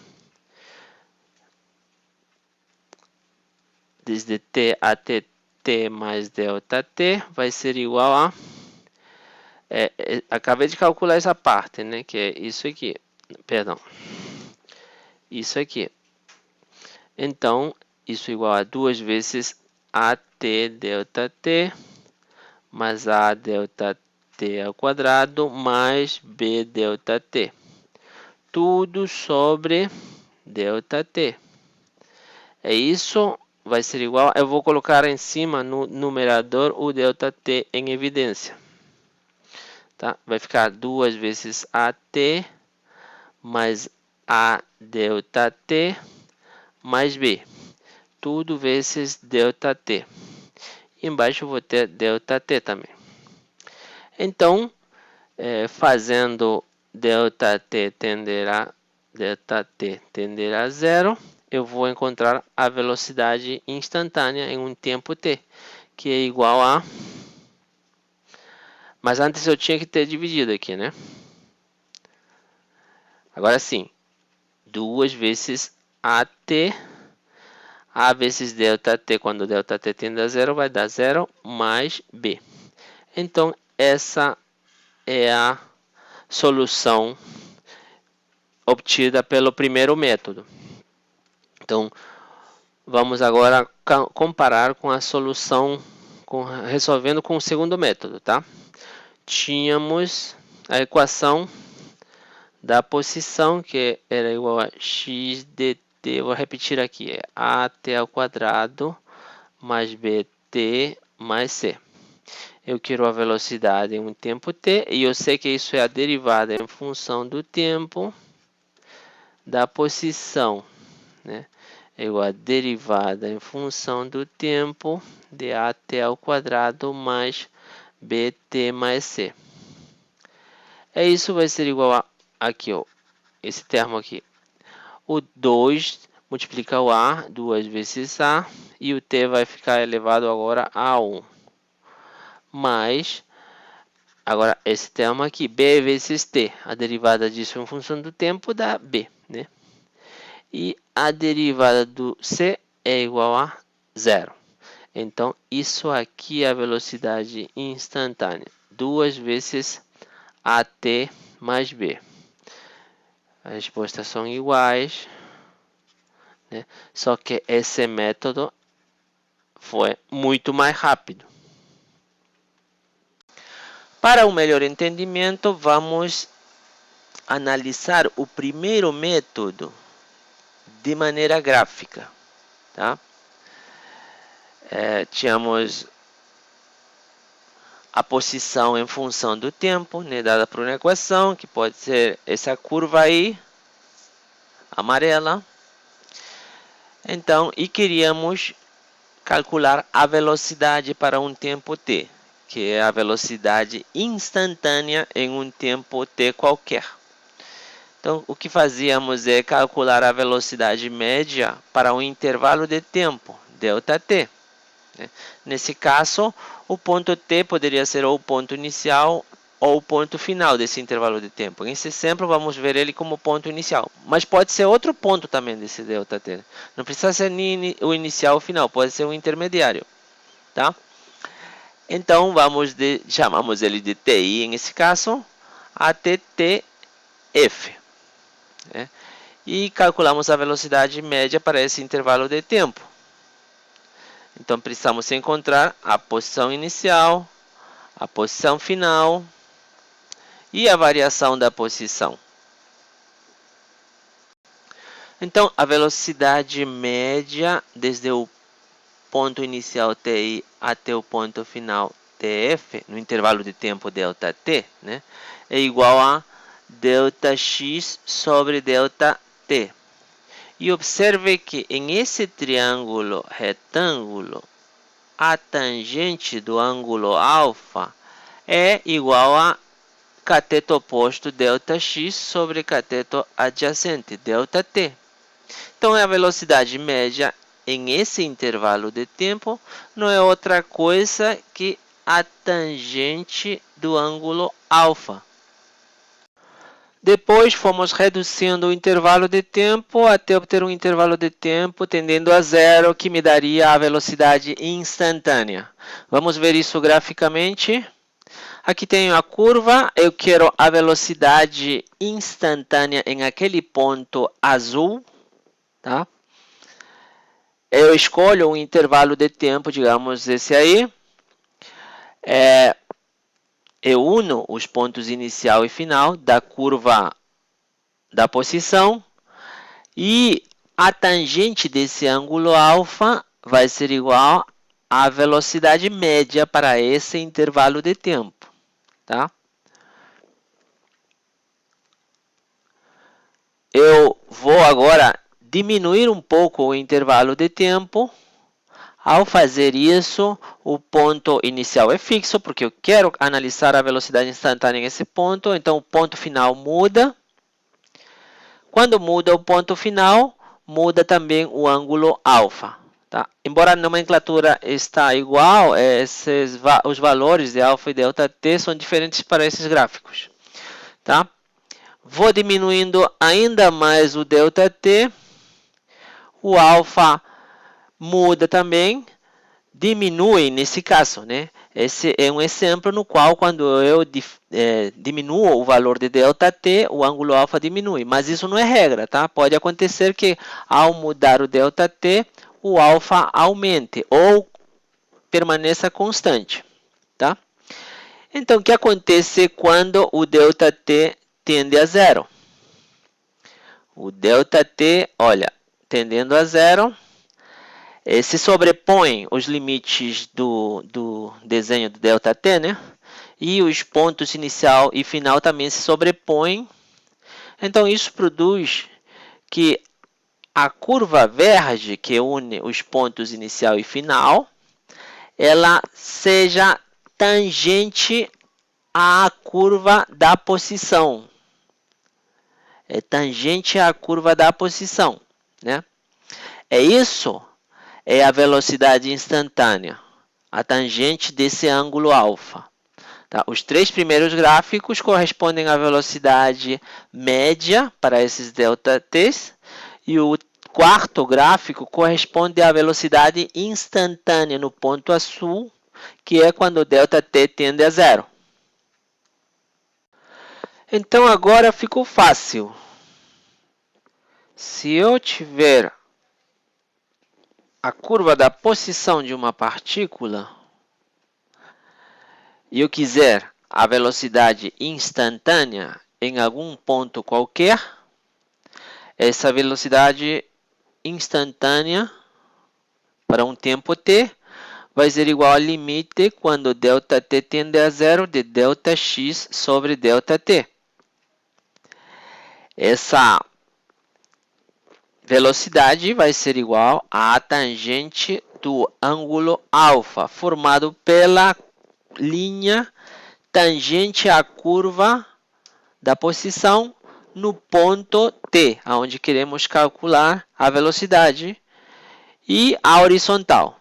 Speaker 2: desde t até t mais ΔT, vai ser igual a... acabei de calcular essa parte, né? Que é isso aqui, perdão. Isso aqui. Então, isso é igual a 2 vezes AT ΔT mais A ΔT ao quadrado mais B ΔT. Tudo sobre ΔT. É isso, vai ser igual. Eu vou colocar em cima no numerador o ΔT em evidência. Tá? Vai ficar 2 vezes AT mais A ΔT mais B. Tudo vezes ΔT. Embaixo eu vou ter ΔT também. Então, fazendo ΔT tender a zero, eu vou encontrar a velocidade instantânea em um tempo t, que é igual a... Mas antes eu tinha que ter dividido aqui, né? Agora sim, 2 vezes AT, A vezes ΔT, quando ΔT tende a zero, vai dar 0 mais B. Então, essa é a solução obtida pelo primeiro método. Então, vamos agora comparar com a solução, resolvendo com o segundo método, tá? Tínhamos a equação da posição, que era igual a x dt, vou repetir aqui, é AT ao quadrado mais BT mais C. Eu quero a velocidade em um tempo t, e eu sei que isso é a derivada em função do tempo da posição, né? É igual a derivada em função do tempo de AT ao quadrado mais BT mais C. Isso vai ser igual a aqui, ó, esse termo aqui. O 2 multiplica o A, 2 vezes A, e o T vai ficar elevado agora a 1. Mais, agora esse termo aqui, B vezes T. A derivada disso em função do tempo dá B, né? E a derivada do C é igual a 0. Então, isso aqui é a velocidade instantânea. 2 vezes AT mais B. As respostas são iguais, né? Só que esse método foi muito mais rápido. Para um melhor entendimento, vamos analisar o primeiro método de maneira gráfica, tá? Tínhamos a posição em função do tempo, né, dada por uma equação, que pode ser essa curva aí, amarela. Então, e queríamos calcular a velocidade para um tempo t,
Speaker 1: que é a velocidade instantânea em um tempo t qualquer. Então, o que fazíamos é calcular a velocidade média para um intervalo de tempo, ΔT. Nesse caso, o ponto t poderia ser ou o ponto inicial ou o ponto final desse intervalo de tempo. Nesse exemplo, vamos ver ele como ponto inicial. Mas pode ser outro ponto também desse ΔT. Não precisa ser nem o inicial ou o final, pode ser um intermediário. Tá? Então, chamamos ele de TI, nesse caso, até TF. E calculamos a velocidade média para esse intervalo de tempo. Então, precisamos encontrar a posição inicial, a posição final e a variação da posição. Então, a velocidade média desde o ponto inicial TI até o ponto final TF, no intervalo de tempo ΔT, é igual a ΔX sobre ΔT. E observe que em esse triângulo retângulo, a tangente do ângulo alfa é igual a cateto oposto ΔX sobre cateto adjacente ΔT. Então, a velocidade média em esse intervalo de tempo não é outra coisa que a tangente do ângulo alfa. Depois fomos reduzindo o intervalo de tempo até obter um intervalo de tempo tendendo a zero, que me daria a velocidade instantânea. Vamos ver isso graficamente. Aqui tenho a curva, eu quero a velocidade instantânea em aquele ponto azul. Tá? Eu escolho um intervalo de tempo, digamos esse aí. Eu uno os pontos inicial e final da curva da posição e a tangente desse ângulo alfa vai ser igual à velocidade média para esse intervalo de tempo. Tá? Eu vou agora diminuir um pouco o intervalo de tempo. Ao fazer isso, o ponto inicial é fixo, porque eu quero analisar a velocidade instantânea nesse ponto. Então, o ponto final muda. Quando muda o ponto final, muda também o ângulo alfa. Tá? Embora a nomenclatura está igual, os valores de alfa e ΔT são diferentes para esses gráficos. Tá? Vou diminuindo ainda mais o ΔT. O alfa muda também, diminui nesse caso, Esse é um exemplo no qual, quando eu diminuo o valor de ΔT, o ângulo alfa diminui. Mas isso não é regra, tá? Pode acontecer que, ao mudar o ΔT, o alfa aumente ou permaneça constante, tá? Então, o que acontece quando o ΔT tende a zero? O ΔT, olha, tendendo a zero, se sobrepõem os limites do desenho do ΔT, E os pontos inicial e final também se sobrepõem. Então, isso produz que a curva verde, que une os pontos inicial e final, ela seja tangente à curva da posição. É tangente à curva da posição, Isso é a velocidade instantânea, a tangente desse ângulo alfa. Tá? Os três primeiros gráficos correspondem à velocidade média para esses ΔTs e o quarto gráfico corresponde à velocidade instantânea no ponto azul, que é quando o ΔT tende a zero. Então, agora ficou fácil. Se eu tiver a curva da posição de uma partícula e eu quiser a velocidade instantânea em algum ponto qualquer, essa velocidade instantânea para um tempo t vai ser igual ao limite quando ΔT tende a zero de ΔX sobre ΔT. Essa velocidade vai ser igual à tangente do ângulo alfa, formado pela linha tangente à curva da posição no ponto T, onde queremos calcular a velocidade, e a horizontal.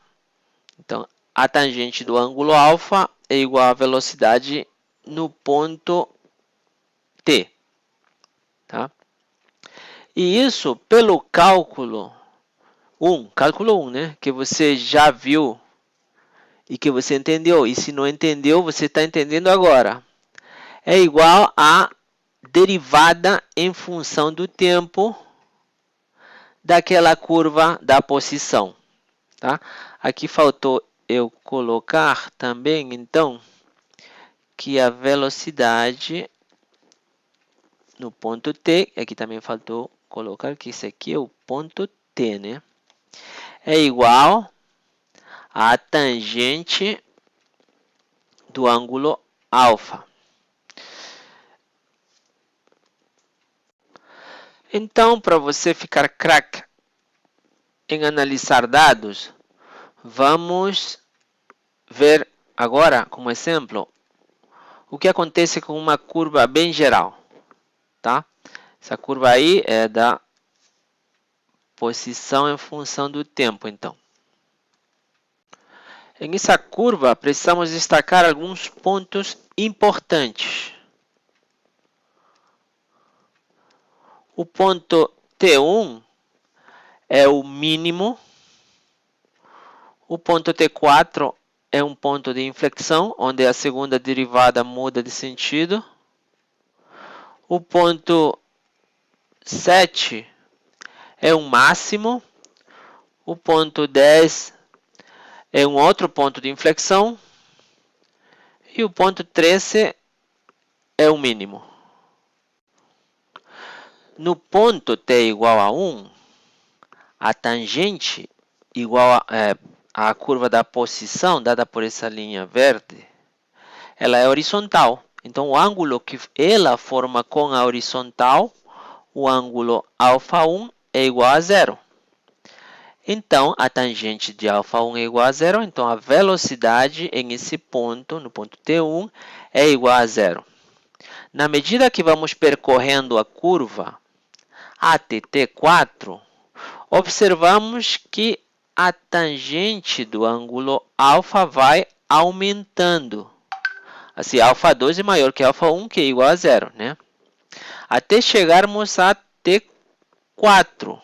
Speaker 1: Então, a tangente do ângulo alfa é igual à velocidade no ponto T. Tá? E isso pelo cálculo 1, né? Que você já viu e que você entendeu. E se não entendeu, você está entendendo agora. É igual a derivada em função do tempo daquela curva da posição. Tá? Aqui faltou eu colocar também, então, que a velocidade no ponto T, aqui também faltou colocar que isso aqui é o ponto T, né? É igual a tangente do ângulo alfa. Então, para você ficar craque em analisar dados, vamos ver agora, como exemplo, o que acontece com uma curva bem geral. Tá? Essa curva aí é da posição em função do tempo, então. Em essa curva, precisamos destacar alguns pontos importantes. O ponto T1 é o mínimo. O ponto T4 é um ponto de inflexão, onde a segunda derivada muda de sentido. O ponto 7 é um máximo. O ponto 10 é um outro ponto de inflexão. E o ponto 13 é o mínimo. No ponto t igual a 1, a tangente igual a curva da posição, dada por essa linha verde, ela é horizontal. Então, o ângulo que ela forma com a horizontal, o ângulo α1 é igual a zero. Então, a tangente de α1 é igual a zero. Então, a velocidade em esse ponto, no ponto T1, é igual a zero. Na medida que vamos percorrendo a curva até T4, observamos que a tangente do ângulo alfa vai aumentando. Assim, α2 é maior que α1, que é igual a zero, né? Até chegarmos a T4,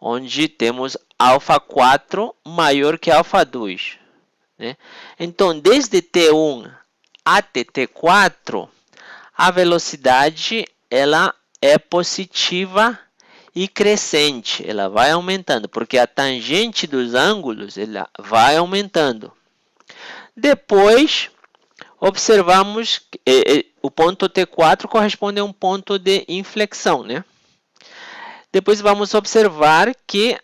Speaker 1: onde temos α4 maior que α2. Né? Então, desde T1 até T4, a velocidade ela é positiva e crescente. Ela vai aumentando, porque a tangente dos ângulos ela vai aumentando. Depois, observamos que o ponto T4 corresponde a um ponto de inflexão, né? Depois vamos observar que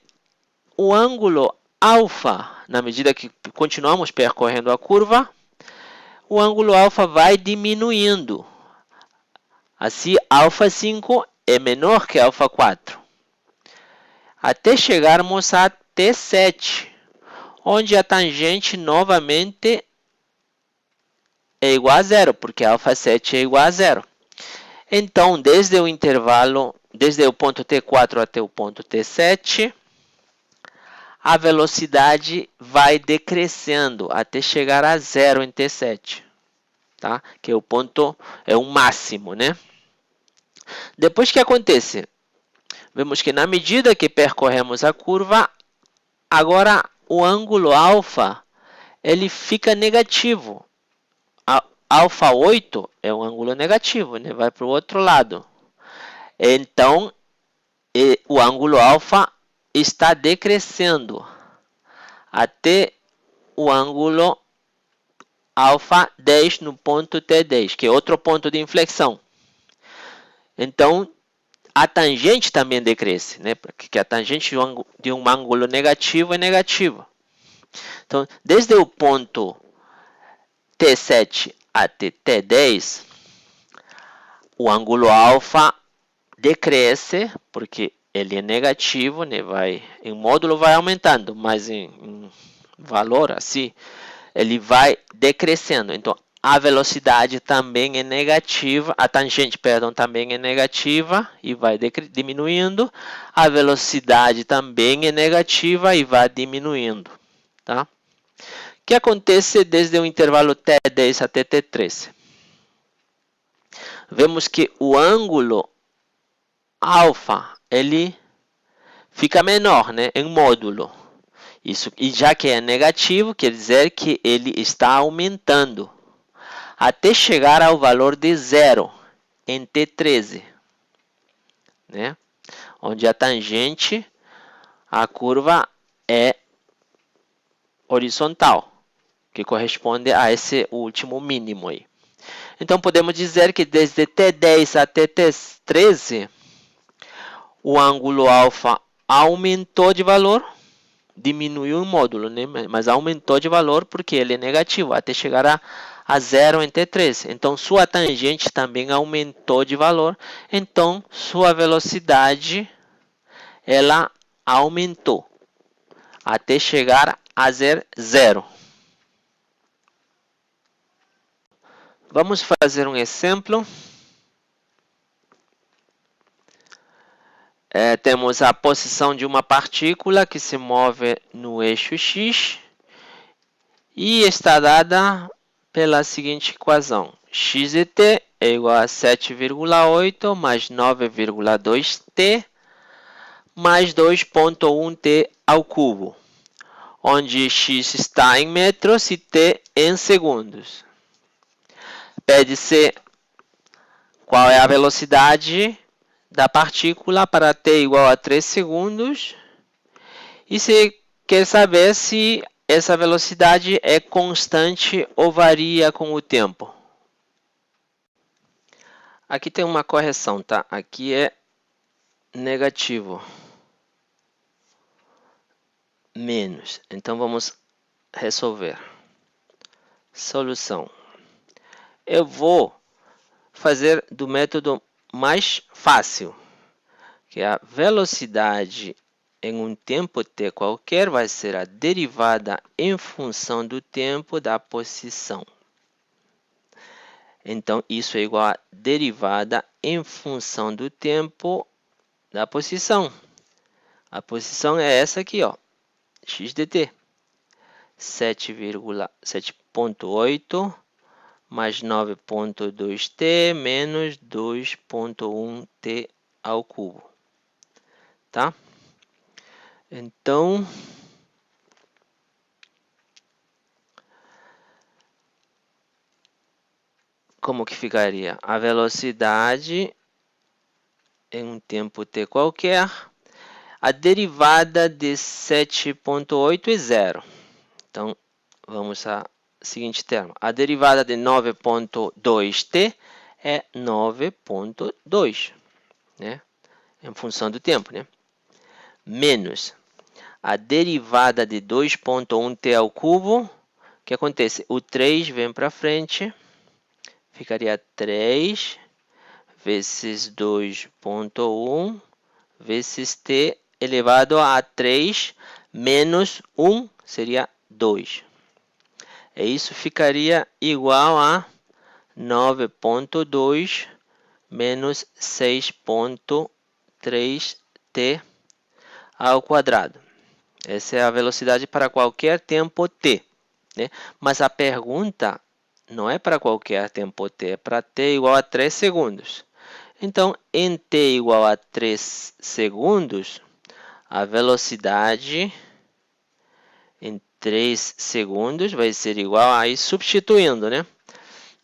Speaker 1: o ângulo alfa, na medida que continuamos percorrendo a curva, o ângulo alfa vai diminuindo. Assim, α5 é menor que α4. Até chegarmos a T7, onde a tangente novamente é igual a zero, porque α7 é igual a zero. Então, desde o intervalo, desde o ponto T4 até o ponto T7, a velocidade vai decrescendo até chegar a zero em T7, tá? Que é o ponto, é o máximo, né? Depois que acontece? Vemos que na medida que percorremos a curva, agora o ângulo alfa ele fica negativo. Alfa8 é um ângulo negativo, né? Vai para o outro lado. Então, o ângulo alfa está decrescendo até o ângulo alfa 10 no ponto T10, que é outro ponto de inflexão. Então, a tangente também decresce, né? Porque a tangente de um ângulo negativo é negativa. Então, desde o ponto T7 até T10, o ângulo alfa decresce, porque ele é negativo, né? Em módulo vai aumentando, mas em valor assim, ele vai decrescendo. Então, a velocidade também é negativa, a tangente, perdão, também é negativa e vai diminuindo. A velocidade também é negativa e vai diminuindo, tá? O que acontece desde o intervalo T10 até T13? Vemos que o ângulo alfa, ele fica menor, né, em módulo. Isso, e já que é negativo, quer dizer que ele está aumentando até chegar ao valor de zero em T13, né? Onde a tangente, a curva é horizontal, que corresponde a esse último mínimo aí. Então podemos dizer que desde T10 até T13, o ângulo alfa aumentou de valor, diminuiu em módulo, né? Mas aumentou de valor porque ele é negativo, até chegar a zero em T13. Então, sua tangente também aumentou de valor. Então, sua velocidade, ela aumentou até chegar a zero. Vamos fazer um exemplo. Temos a posição de uma partícula que se move no eixo X e está dada pela seguinte equação: x de t é igual a 7,8 mais 9,2t mais 2,1t ao cubo, onde x está em metros e t em segundos. Pede-se qual é a velocidade da partícula para t igual a 3 segundos e se quer saber se essa velocidade é constante ou varia com o tempo. Aqui tem uma correção, tá? Aqui é negativo. Menos. Então vamos resolver. Solução. Eu vou fazer do método mais fácil, que a velocidade em um tempo t qualquer vai ser a derivada em função do tempo da posição. Então, isso é igual a derivada em função do tempo da posição. A posição é essa aqui, ó, x de t. 7,8 mais 9,2t menos 2,1t ao cubo. Tá? Então, como que ficaria? A velocidade em um tempo t qualquer, a derivada de 7,8 é zero. Então, vamos ao seguinte termo. A derivada de 9,2t é 9,2, né? Em função do tempo, né? Menos a derivada de 2,1t ao cubo. O que acontece? O 3 vem para frente. Ficaria 3 vezes 2,1 vezes t elevado a 3 menos 1 seria 2. Isso ficaria igual a 9,2 menos 6,3t ao quadrado. Essa é a velocidade para qualquer tempo t, né? Mas a pergunta não é para qualquer tempo t, é para t igual a 3 segundos. Então, em t igual a 3 segundos, a velocidade em 3 segundos vai ser igual a, aí substituindo, né?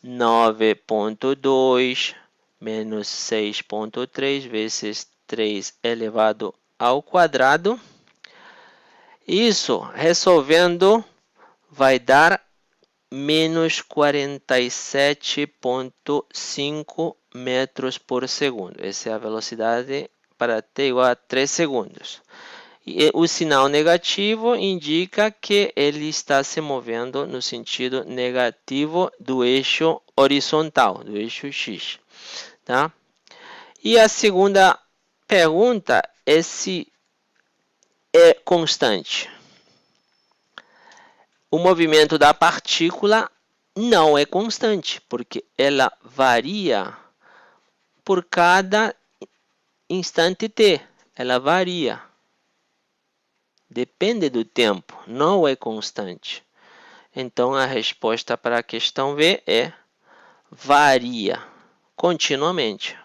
Speaker 1: 9,2 menos 6,3 vezes 3 elevado ao quadrado. Isso, resolvendo, vai dar menos 47,5 metros por segundo. Essa é a velocidade para t igual a 3 segundos. E o sinal negativo indica que ele está se movendo no sentido negativo do eixo horizontal, do eixo X. Tá? E a segunda pergunta é se é constante.
Speaker 2: o movimento da partícula não é constante, porque ela varia por cada instante t. Ela varia. Depende do tempo, não é constante. Então, a resposta para a questão B é varia continuamente.